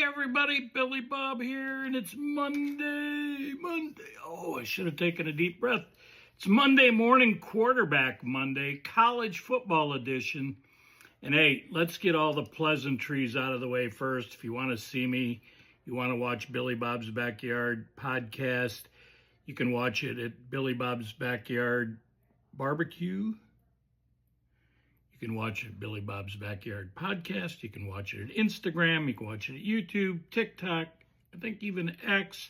everybody, Billy Bob here, and it's Monday. Oh, I should have taken a deep breath. It's Monday morning, quarterback Monday, college football edition. And hey, let's get all the pleasantries out of the way first. If you want to see me, you want to watch Billy Bob's Backyard podcast, you can watch it at Billy Bob's Backyard Barbecue. You can watch it at Billy Bob's Backyard Podcast. You can watch it at Instagram. You can watch it at YouTube, TikTok, I think even X.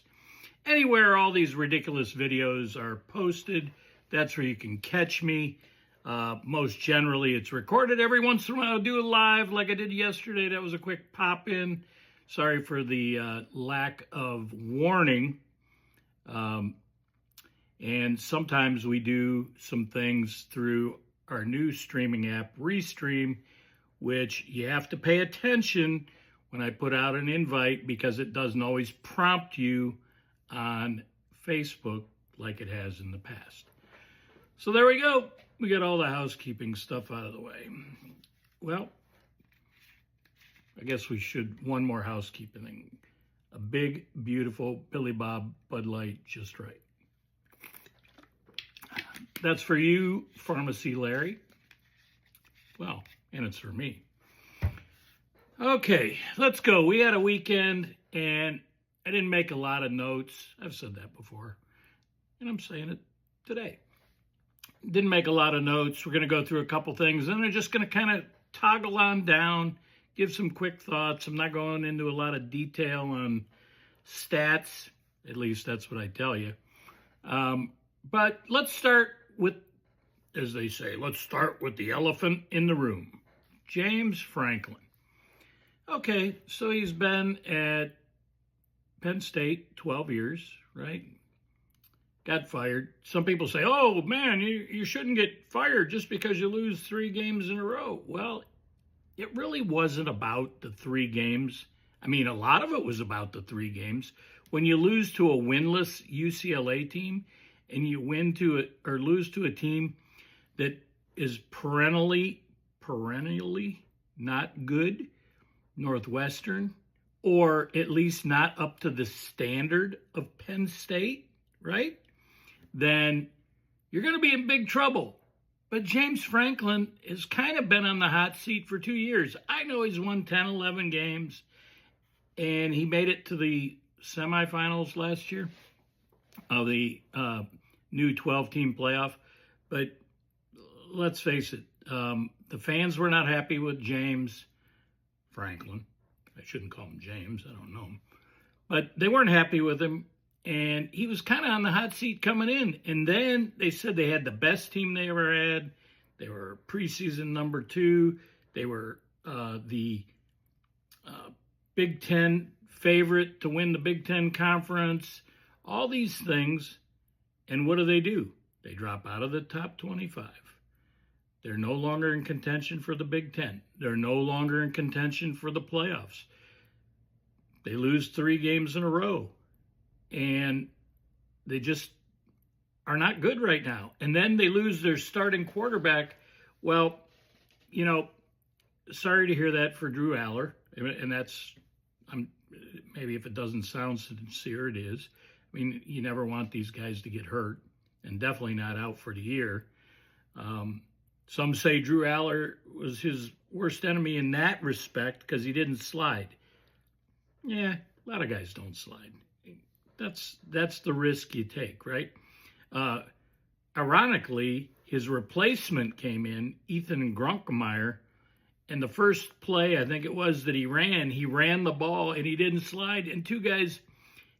Anywhere all these ridiculous videos are posted, that's where you can catch me. Most generally, it's recorded. Every once in a while, I'll do a live like I did yesterday. That was a quick pop-in. Sorry for the lack of warning. And sometimes we do some things through our new streaming app, Restream, which you have to pay attention when I put out an invite because it doesn't always prompt you on Facebook like it has in the past. So there we go. We got all the housekeeping stuff out of the way. Well, I guess we should one more housekeeping thing. A big, beautiful Billy Bob Bud Light just right. That's for you, Pharmacy Larry. Well, and it's for me. Okay, let's go. We had a weekend, and I didn't make a lot of notes. I've said that before, and I'm saying it today. Didn't make a lot of notes. We're going to go through a couple things, and I'm just going to kind of toggle on down, give some quick thoughts. I'm not going into a lot of detail on stats. At least that's what I tell you. But let's start with, as they say, let's start with the elephant in the room. James Franklin. Okay, so he's been at Penn State 12 years, right? Got fired. Some people say, oh, man, you shouldn't get fired just because you lose 3 games in a row. Well, it really wasn't about the 3 games. I mean, a lot of it was about the 3 games. When you lose to a winless UCLA team, and you win to it or lose to a team that is perennially not good, Northwestern, or at least not up to the standard of Penn State, right? Then you're going to be in big trouble. But James Franklin has kind of been on the hot seat for 2 years. I know he's won 10, 11 games, and he made it to the semifinals last year of the new 12-team playoff. But let's face it, the fans were not happy with James Franklin. I shouldn't call him James. I don't know him. But they weren't happy with him, and he was kind of on the hot seat coming in. And then they said they had the best team they ever had. They were preseason number 2. They were the Big Ten favorite to win the Big Ten Conference. All these things. And what do? They drop out of the top 25. They're no longer in contention for the Big Ten. They're no longer in contention for the playoffs. They lose 3 games in a row. And they just are not good right now. And then they lose their starting quarterback. Well, you know, sorry to hear that for Drew Aller. And that's, maybe if it doesn't sound sincere, it is. I mean, you never want these guys to get hurt, and definitely not out for the year. Some say Drew Aller was his worst enemy in that respect because he didn't slide. Yeah, a lot of guys don't slide. That's the risk you take, right? Ironically, his replacement came in, Ethan Grunkemeyer, and the first play, I think it was that he ran the ball, and he didn't slide, and 2 guys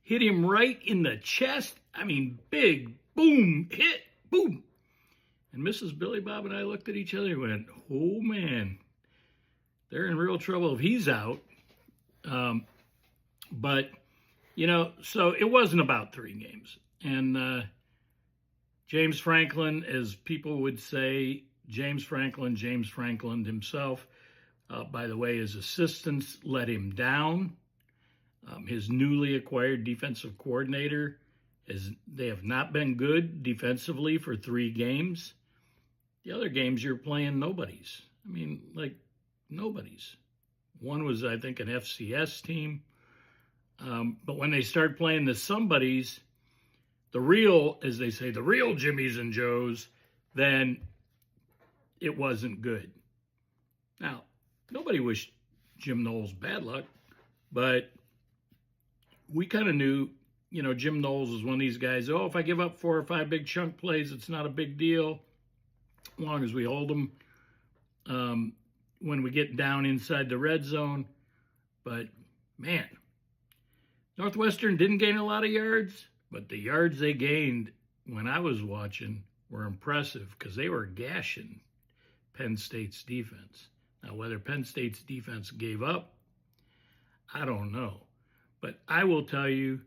hit him right in the chest. I mean, big, boom, hit, boom. And Mrs. Billy Bob and I looked at each other and went, oh, man, they're in real trouble if he's out. But, you know, so it wasn't about 3 games. And James Franklin, as people would say, James Franklin himself, by the way, his assistants let him down. His newly acquired defensive coordinator, they have not been good defensively for 3 games. The other games you're playing nobodies. I mean, like, nobody's. One was, I think, an FCS team. But when they start playing the somebodies, the real, as they say, the real Jimmies and Joes, then it wasn't good. Now, nobody wished Jim Knowles bad luck, but we kind of knew, Jim Knowles was one of these guys, if I give up 4 or 5 big chunk plays, it's not a big deal, as long as we hold them when we get down inside the red zone. But, man, Northwestern didn't gain a lot of yards, but the yards they gained when I was watching were impressive because they were gashing Penn State's defense. Now, whether Penn State's defense gave up, I don't know. But I will tell you,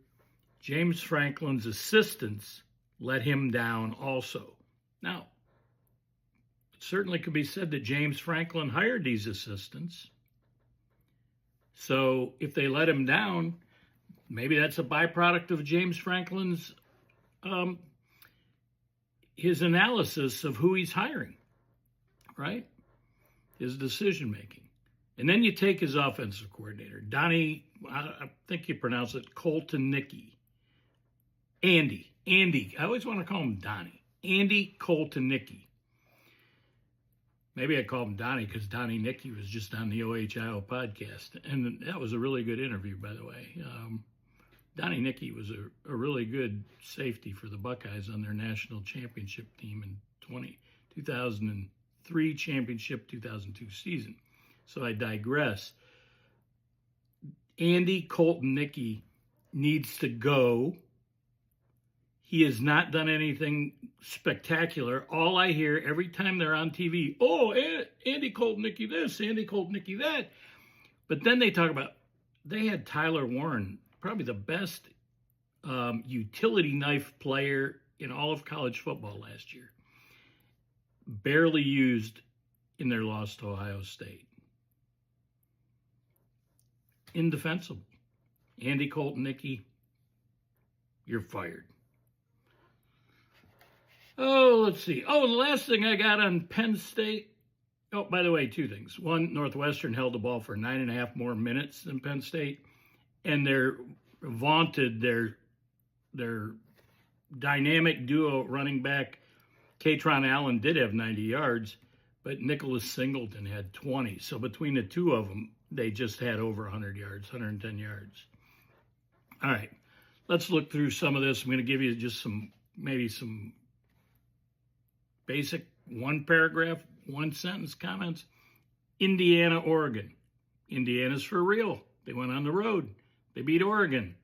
James Franklin's assistants let him down also. Now, it certainly could be said that James Franklin hired these assistants. So if they let him down, maybe that's a byproduct of James Franklin's his analysis of who he's hiring, right? His decision making. And then you take his offensive coordinator, Donnie, I think you pronounce it Colton Nicky. Andy. I always want to call him Donnie. Andy Colton Nicky. Maybe I call him Donnie because Donnie Nicky was just on the OHIO podcast. And that was a really good interview, by the way. Donnie Nicky was a really good safety for the Buckeyes on their national championship team in 2003 championship, 2002 season. So I digress. Andy Colton Nicky needs to go. He has not done anything spectacular. All I hear every time they're on TV, Andy Colton Nicky this, Andy Colton Nicky that. But then they talk about, they had Tyler Warren, probably the best utility knife player in all of college football last year. Barely used in their loss to Ohio State. Indefensible. Andy Colton Nicky, you're fired. Let's see. The last thing I got on Penn State. By the way, 2 things. One, Northwestern held the ball for 9.5 more minutes than Penn State, and they're vaunted their dynamic duo running back. Katron Allen did have 90 yards, but Nicholas Singleton had 20. So between the two of them, they just had over 100 yards, 110 yards. All right, let's look through some of this. I'm going to give you just some basic 1-paragraph, 1-sentence comments. Indiana, Oregon. Indiana's for real. They went on the road. They beat Oregon.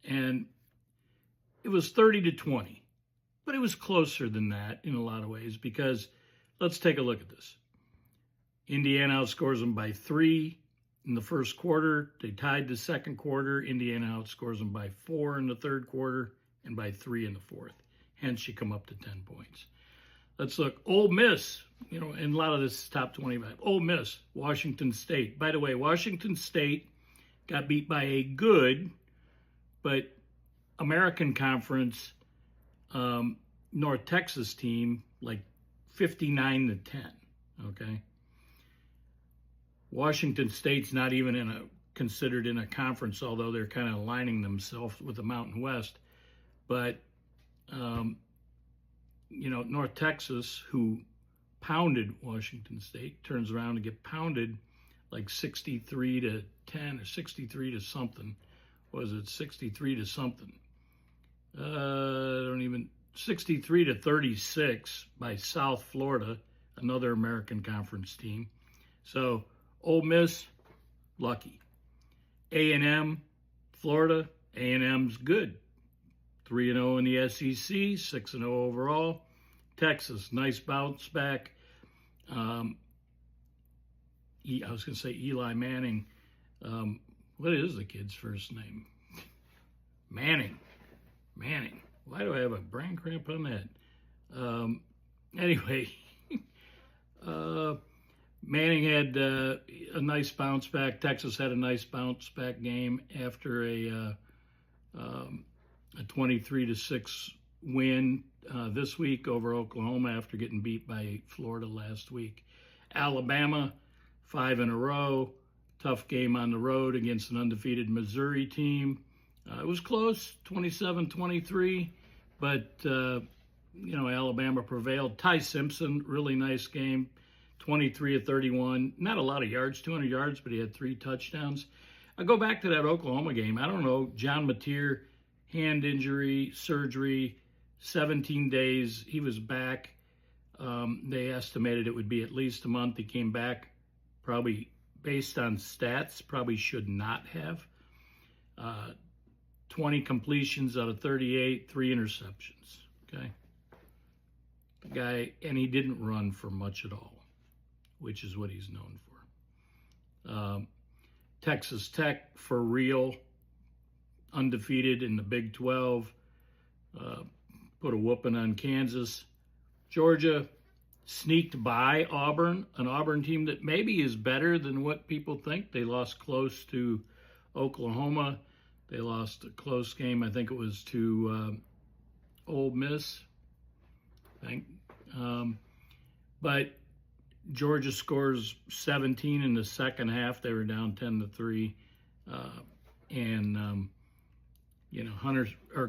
And it was 30-20. But it was closer than that in a lot of ways because let's take a look at this. Indiana outscores them by 3 in the first quarter. They tied the second quarter. Indiana outscores them by 4 in the third quarter and by 3 in the fourth. Hence, you come up to 10 points. Let's look. Ole Miss, and a lot of this is top 25. Ole Miss, Washington State. By the way, Washington State got beat by a good, but American Conference North Texas team, like 59-10, okay? Washington State's not even considered in a conference, although they're kind of aligning themselves with the Mountain West. But, North Texas, who pounded Washington State, turns around and get pounded like 63-10 or 63 to something. Was it 63 to something? 63-36 by South Florida, another American Conference team. So Ole Miss, lucky. A&M, Florida, A&M's good. 3-0 in the SEC, 6-0 overall. Texas, nice bounce back. I was going to say Eli Manning. What is the kid's first name? Manning. Why do I have a brain cramp on that? Anyway, Manning had a nice bounce back. Texas had a nice bounce back game after a 23-6 win this week over Oklahoma after getting beat by Florida last week. Alabama, 5 in a row. Tough game on the road against an undefeated Missouri team. It was close, 27-23, but, Alabama prevailed. Ty Simpson, really nice game, 23 of 31. Not a lot of yards, 200 yards, but he had 3 touchdowns. I go back to that Oklahoma game. I don't know, John Mateer, hand injury, surgery, 17 days. He was back. They estimated it would be at least a month. He came back, probably based on stats, probably should not have. 20 completions out of 38, 3 interceptions. Okay. The guy, and he didn't run for much at all, which is what he's known for. Texas Tech, for real, undefeated in the Big 12, put a whooping on Kansas. Georgia sneaked by Auburn, an Auburn team that maybe is better than what people think. They lost close to Oklahoma. They lost a close game. I think it was to Ole Miss. But Georgia scores 17 in the second half. They were down 10-3.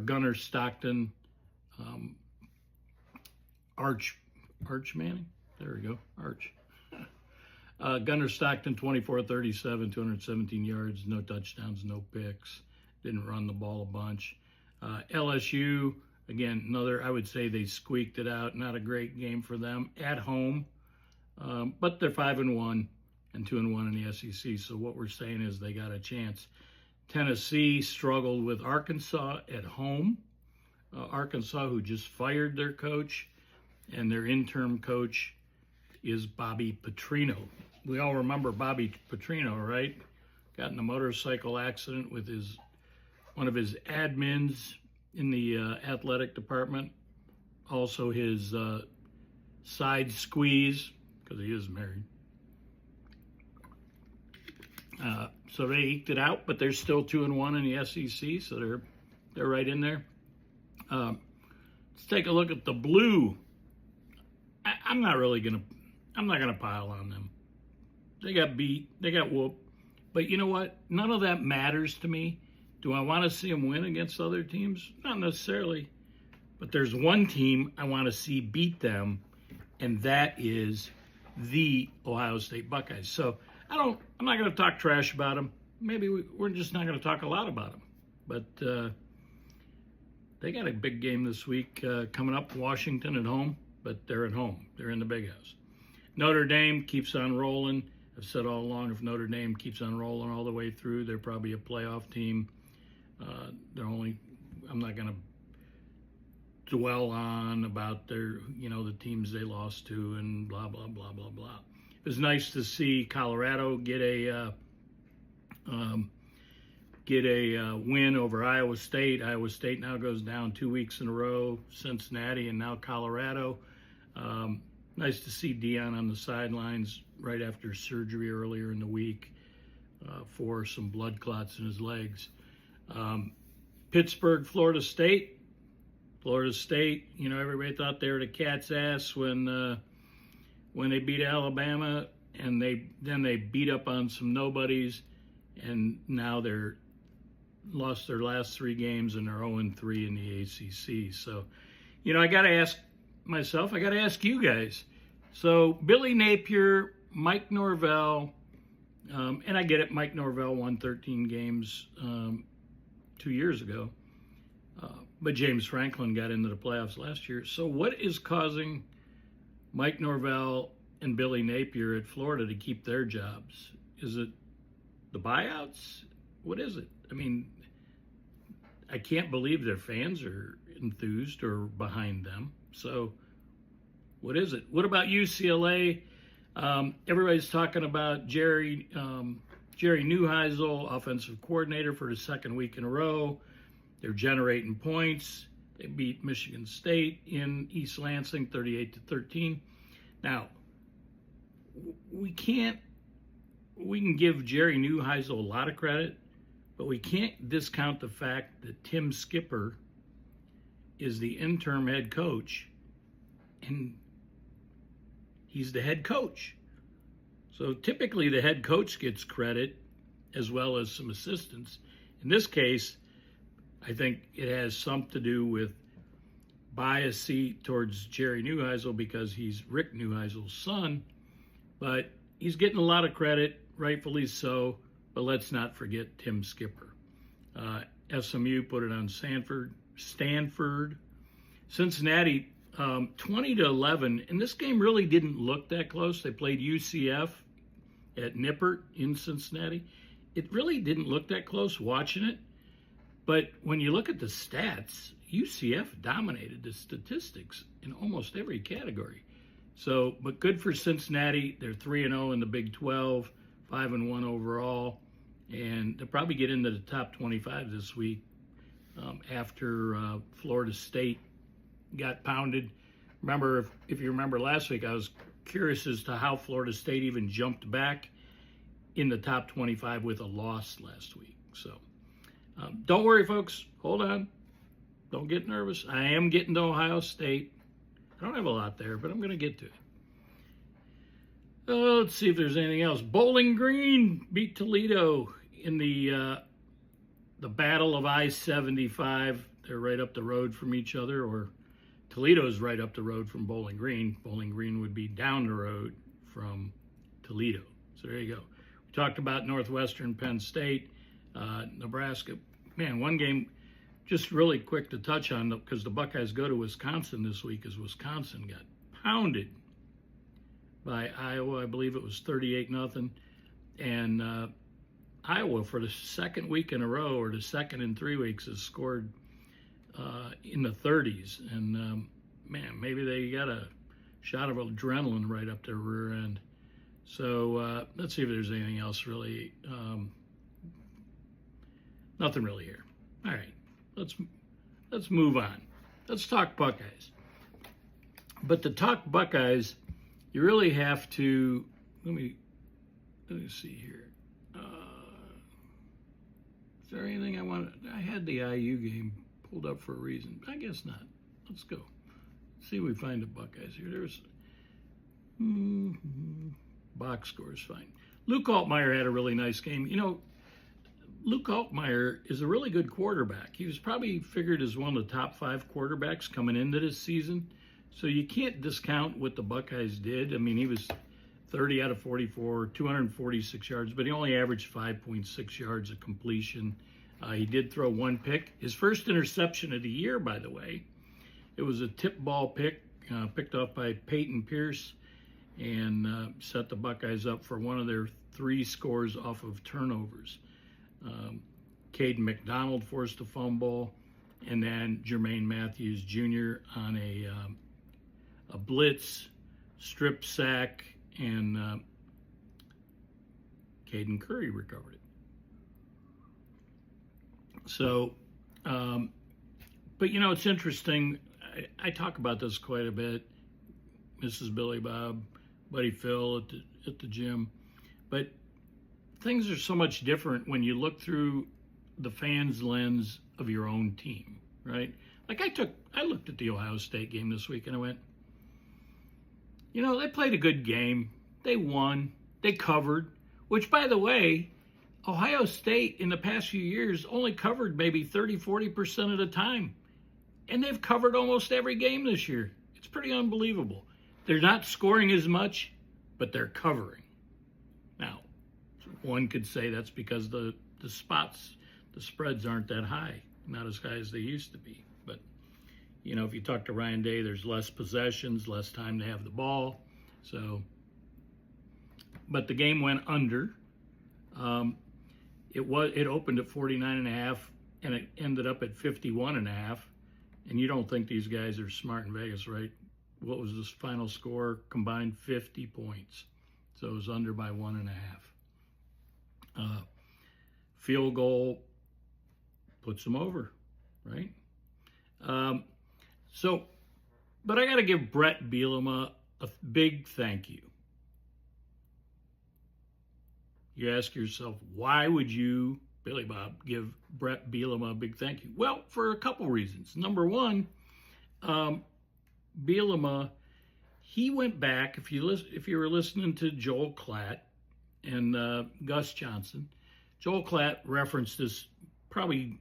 Gunnar Stockton, Arch Manning. There we go, Arch. Gunnar Stockton, 24-37, 217 yards, no touchdowns, no picks. Didn't run the ball a bunch. LSU, again, I would say they squeaked it out. Not a great game for them at home. But they're 5-1 and 2-1 in the SEC. So what we're saying is they got a chance. Tennessee struggled with Arkansas at home. Arkansas, who just fired their coach, and their interim coach is Bobby Petrino. We all remember Bobby Petrino, right? Got in a motorcycle accident with one of his admins in the athletic department. Also his side squeeze, because he is married. So they eked it out, but they're still 2-1 in the SEC, so they're right in there. Let's take a look at the Blue. I'm not gonna pile on them. They got beat, they got whooped, but you know what? None of that matters to me. Do I want to see them win against other teams? Not necessarily, but there's one team I want to see beat them, and that is the Ohio State Buckeyes. So I'm not going to talk trash about them. Maybe we're just not going to talk a lot about them, but they got a big game this week coming up. Washington at home, but they're at home. They're in the Big House. Notre Dame keeps on rolling. I've said all along, if Notre Dame keeps on rolling all the way through, they're probably a playoff team. I'm not going to dwell on about the teams they lost to and blah, blah, blah, blah, blah. It was nice to see Colorado get a win over Iowa State. Iowa State now goes down 2 weeks in a row. Cincinnati and now Colorado. Nice to see Deion on the sidelines right after surgery earlier in the week for some blood clots in his legs. Pittsburgh, Florida State. Florida State, everybody thought they were the cat's ass when they beat Alabama, and then they beat up on some nobodies, and now they're lost their last 3 games and they're 0-3 in the ACC. So, I got to ask myself, I got to ask you guys. So Billy Napier, Mike Norvell, and I get it, Mike Norvell won 13 games 2 years ago, but James Franklin got into the playoffs last year. So what is causing Mike Norvell and Billy Napier at Florida to keep their jobs? Is it the buyouts? What is it? I mean, I can't believe their fans are enthused or behind them. So what is it? What about UCLA? Everybody's talking about Jerry Neuheisel, offensive coordinator for the second week in a row. They're generating points. They beat Michigan State in East Lansing 38-13. Now, we can give Jerry Neuheisel a lot of credit, but we can't discount the fact that Tim Skipper is the interim head coach, and he's the head coach. So typically the head coach gets credit as well as some assistance. In this case, I think it has something to do with bias towards Jerry Neuheisel because he's Rick Neuheisel's son, but he's getting a lot of credit, rightfully so, but let's not forget Tim Skipper. SMU put it on Stanford. Cincinnati, 20-11, and this game really didn't look that close. They played UCF at Nippert in Cincinnati. It really didn't look that close watching it, but when you look at the stats, UCF dominated the statistics in almost every category. So, but good for Cincinnati. They're 3-0 in the Big 12, 5-1 overall, and they'll probably get into the top 25 this week after Florida State got pounded. Remember, if you remember last week, I was curious as to how Florida State even jumped back in the top 25 with a loss last week. So don't worry, folks. Hold on. Don't get nervous. I am getting to Ohio State. I don't have a lot there, but I'm going to get to it. Let's see if there's anything else. Bowling Green beat Toledo in the Battle of I-75. They're right up the road from each other, or Toledo's right up the road from Bowling Green. Bowling Green would be down the road from Toledo. So there you go. We talked about Northwestern, Penn State, Nebraska. Man, one game just really quick to touch on, because the Buckeyes go to Wisconsin this week, as Wisconsin got pounded by Iowa. I believe it was 38-0. And Iowa, for the second week in a row, or the second in 3 weeks, has scored in the 30s. And, man, maybe they got a shot of adrenaline right up their rear end. So let's see if there's anything else really. Nothing really here. All right, let's move on. Let's talk Buckeyes. But to talk Buckeyes, you really have to, let me see here. Is there anything I wanted? I had the IU game pulled up for a reason. I guess not. Let's go. See if we find the Buckeyes here. There's box score is fine. Luke Altmaier had a really nice game. You know, Luke Altmaier is a really good quarterback. He was probably figured as one of the top 5 quarterbacks coming into this season. So you can't discount what the Buckeyes did. I mean, he was 30 out of 44, 246 yards, but he only averaged 5.6 yards of completion. He did throw 1 pick. His first interception of the year, by the way. It was a tip ball pick, picked off by Peyton Pierce, and set the Buckeyes up for one of their 3 scores off of turnovers. Caden McDonald forced a fumble, and then Jermaine Matthews Jr. on a blitz, strip sack, and Caden Curry recovered it. So, but you know, it's interesting. I talk about this quite a bit. Mrs. Billy Bob, Buddy Phil at the gym, but things are so much different when you look through the fans' lens of your own team, right? Like I looked at the Ohio State game this week and I went, you know, they played a good game. They won. They covered, which, by the way, Ohio State in the past few years only covered maybe 30-40% of the time. And they've covered almost every game this year. It's pretty unbelievable. They're not scoring as much, but they're covering. Now, one could say that's because the spreads aren't that high, not as high as they used to be. But, you know, if you talk to Ryan Day, there's less possessions, less time to have the ball. So, but the game went under. It opened at 49.5, and it ended up at 51.5. And you don't think these guys are smart in Vegas, right? What was this final score? Combined 50 points. So it was under by 1.5. Field goal puts them over, right? But I got to give Brett Bielema a big thank you. You ask yourself, why would you, Billy Bob, give Brett Bielema a big thank you? Well, for a couple reasons. Number one, Bielema, he went back, if you were listening to Joel Klatt and Gus Johnson Joel Klatt referenced this probably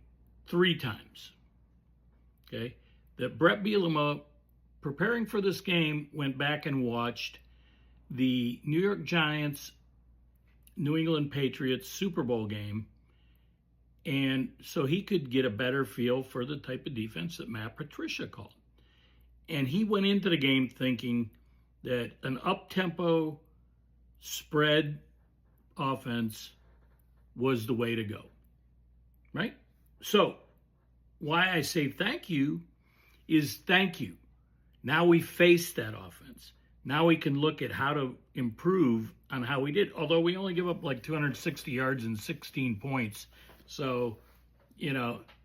3 times, okay, that Bret Bielema, preparing for this game, went back and watched the New York Giants, New England Patriots Super Bowl game, and so he could get a better feel for the type of defense that Matt Patricia called. And he went into the game thinking that an up-tempo spread offense was the way to go, right? So why I say thank you is thank you. Now we face that offense. Now we can look at how to improve on how we did, although we only give up like 260 yards and 16 points. So,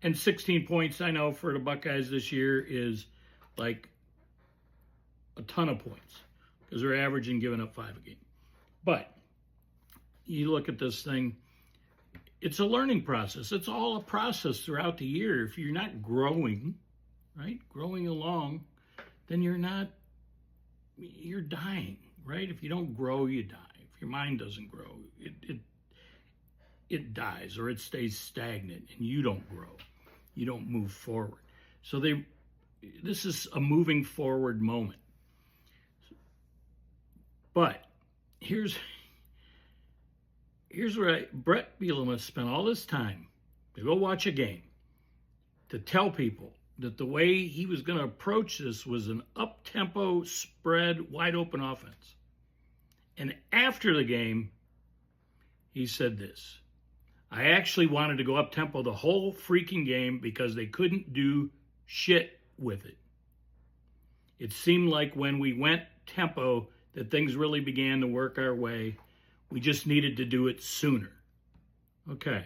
and 16 points, I know for the Buckeyes this year is like a ton of points because they're averaging giving up 5 a game. But you look at this thing, it's a learning process. It's all a process throughout the year. If you're not growing, right, growing along, then you're dying, right? If you don't grow, you die. If your mind doesn't grow, it dies or it stays stagnant and you don't grow. You don't move forward. So this is a moving forward moment. But here's where Bret Bielema spent all this time to go watch a game, to tell people that the way he was going to approach this was an up-tempo, spread, wide-open offense. And after the game, he said this: I actually wanted to go up-tempo the whole freaking game because they couldn't do shit with it. It seemed like when we went tempo that things really began to work our way. We just needed to do it sooner. Okay.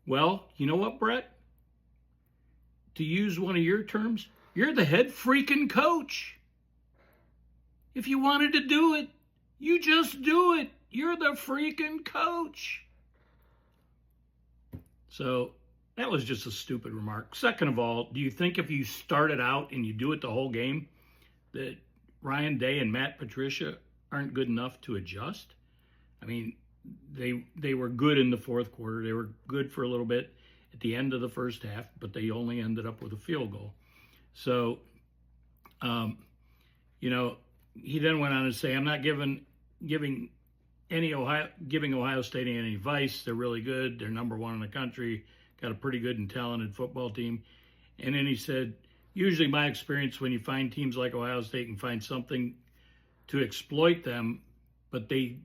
Well, you know what, Bret? To use one of your terms, you're the head freaking coach. If you wanted to do it, you just do it. You're the freaking coach. So that was just a stupid remark. Second of all, do you think if you started out and you do it the whole game, that Ryan Day and Matt Patricia aren't good enough to adjust? I mean, they were good in the fourth quarter. They were good for a little bit at the end of the first half, but they only ended up with a field goal. So, he then went on to say, I'm not giving Ohio State any advice. They're really good. They're number 1 in the country, got a pretty good and talented football team. And then he said, usually my experience when you find teams like Ohio State and find something to exploit them, but I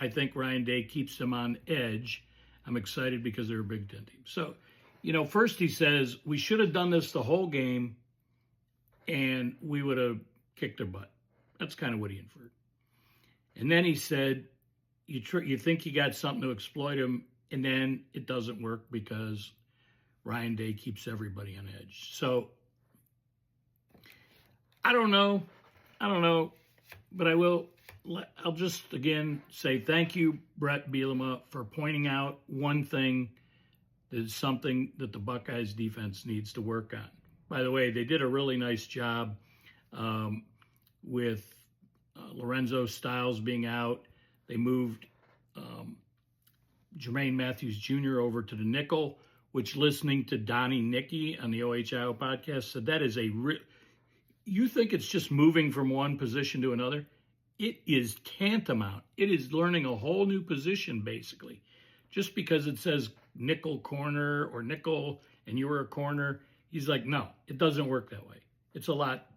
think Ryan Day keeps them on edge. I'm excited because they're a Big Ten team. So, first he says, we should have done this the whole game and we would have kicked their butt. That's kind of what he inferred. And then he said, you think you got something to exploit them, and then it doesn't work because Ryan Day keeps everybody on edge. So, I don't know, but I'll just again say thank you, Bret Bielema, for pointing out one thing that's something that the Buckeyes defense needs to work on. By the way, they did a really nice job with Lorenzo Styles being out. They moved Jermaine Matthews Jr. over to the nickel, which, listening to Donnie Nicky on the OHIO podcast, said that is you think it's just moving from one position to another? It is tantamount. It is learning a whole new position, basically. Just because it says nickel corner or nickel and you were a corner, he's like, no, it doesn't work that way. It's a lot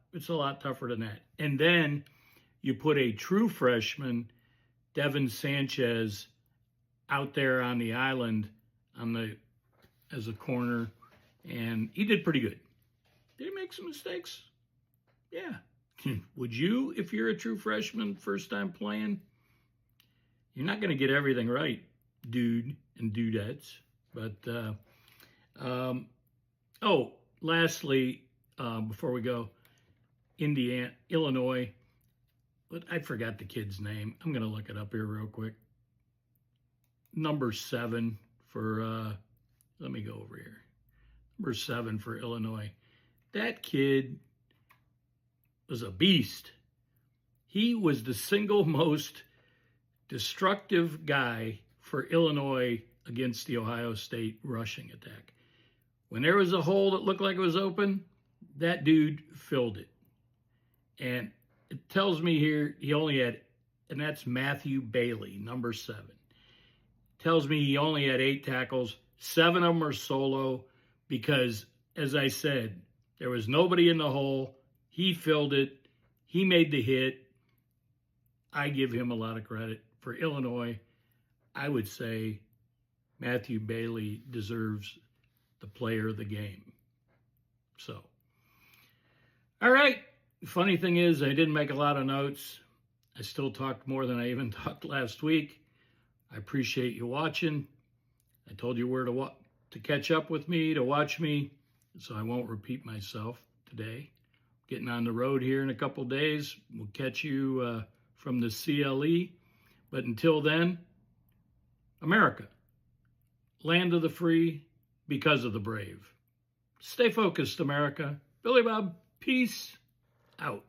tougher than that. And then you put a true freshman, Devin Sanchez, out there on the island as a corner, and he did pretty good. Did he make some mistakes? Yeah. Would you, if you're a true freshman, first time playing? You're not going to get everything right, dude and dudettes. But, lastly, before we go, Illinois, but I forgot the kid's name. I'm going to look it up here real quick. Number 7 for, let me go over here. Number 7 for Illinois. That kid was a beast. He was the single most destructive guy for Illinois against the Ohio State rushing attack. When there was a hole that looked like it was open, that dude filled it. And it tells me here he only had, and that's Matthew Bailey, number 7. Tells me he only had 8 tackles. 7 of them are solo because, as I said, there was nobody in the hole. He filled it. He made the hit. I give him a lot of credit. For Illinois, I would say Matthew Bailey deserves the player of the game. So, all right. Funny thing is, I didn't make a lot of notes. I still talked more than I even talked last week. I appreciate you watching. I told you where to catch up with me, to watch me, so I won't repeat myself today. Getting on the road here in a couple days. We'll catch you from the CLE. But until then, America, land of the free because of the brave. Stay focused, America. Billy Bob, peace out.